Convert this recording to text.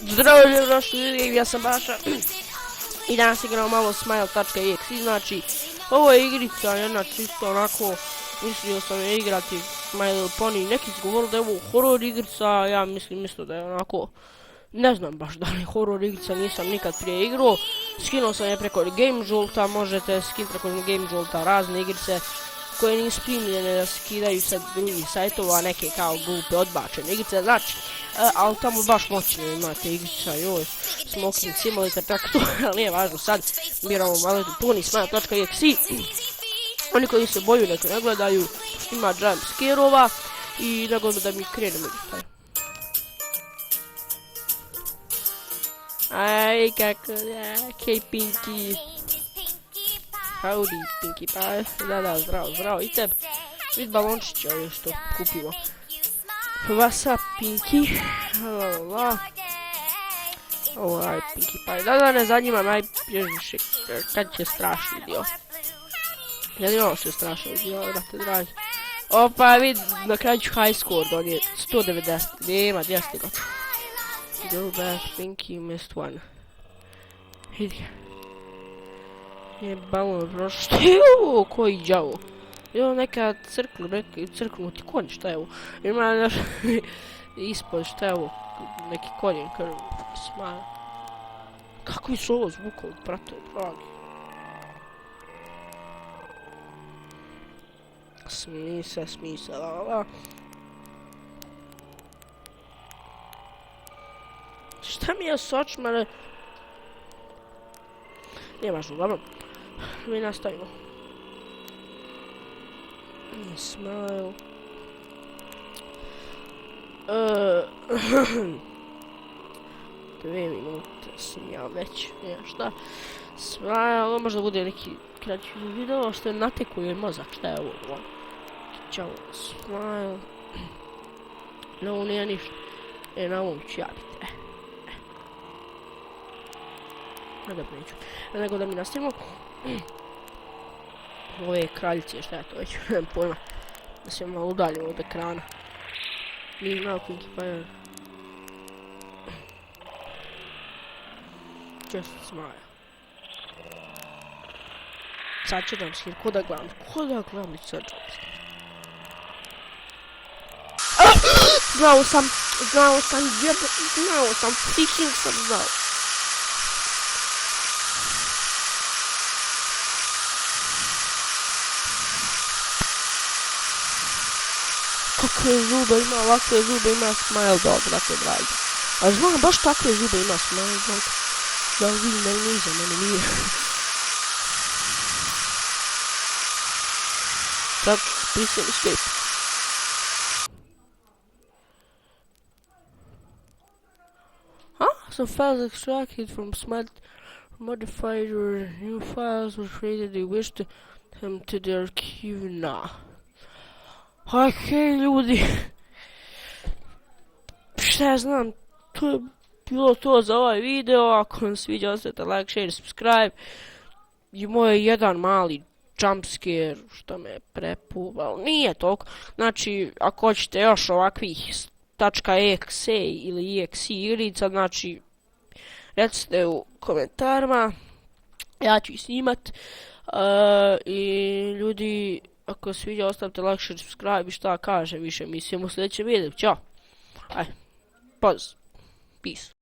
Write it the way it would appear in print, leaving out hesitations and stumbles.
Zdravo ljudi, ja sam Baša i danas igramo malo Smile.exe, znači ovo je igrica jedna čisto onako, mislio sam je igrati My Little Pony, neki su govorili da je ovo horror igrica, ja mislim isto da je onako, ne znam baš da li je horror igrica, nisam nikad prije igrao, skinuo sam je preko Game Jolta, možete skinuti preko Game Jolta razne igrice koje nisu primljene da se skidaju sa drugih sajtova, neke kao glupe odbačene igrice, znači, ali tamo baš moćne imate igrica, joj, Smoking Simulator, tako to, ali nije važno sad, biramo My Little Pony, Smile.exe, oni koji se boju neka ne gledaju, ima jump scare-ova i nego da mi krenemo igrice. Aj, kako da, kej Pinky. Howdy, Pinky Pie. Da, zdravo, i tebi. Vid balončića ove što kupimo. What's up, Pinky? Alright, Pinky Pie. Da, ne zanima najpreviše kad će strašni dio. Ja imamo što je strašno dio, brate dragi. Opa, vid, na kraju ću high score donijeti. 190, nema, 200 gotovo. Go back, Pinky, missed one. Vidi ga. Je balon prošlo. Juuu, koji đavo. Evo neka crknuti konj, šta je ovo? Ima naš ispod, šta je ovo? Neki konjen, krv, Smile. Kakvi su ovo zvukovi, brate, dragi? Smij se, la. Šta mi je s očima, ne? Nije važno, uglavnom. Mi nastavimo. Smile. 2 minute sam ja već, nema šta. Smile, ovo možda bude neki kraći video što je natekuje mozak, šta je ovo? Ćao, Smile. No, ovo nije ništa. Na ovom ću ja biti, da neću. Nego da mi nastavimo. Ove kraljice, šta je to već, nemam pojma. Da se malo udaljimo od ekrana. Nije znao Pinky Pie. Just Smile. Sad će nam skir, ko da gledam sad znao sam, freaking sam znao. Kakve zube ima, ovakve zube ima Smile Dog, brate dragi. A znam, baš takve zube ima Smile Dog. Da vidim, meni nije. Sad, prison escape. Some files extracted from Smile modified or new files were created. They wish to them to their archive now. Okej, ljudi. Šta ja znam, to je bilo to za ovaj video. Ako vam sviđa, ostavite like, share, subscribe. I moj jedan mali jumpscare što me prepuvao. Nije toliko. Znači, ako hoćete još ovakvih .exe ili .exe igrica, znači recite u komentarima, ja ću ih snimat. I ljudi, ako se sviđa, ostavite like, share, subscribe i šta kaže više, mislim u sljedećem videu. Ćao. Aj, pozdrav. Peace.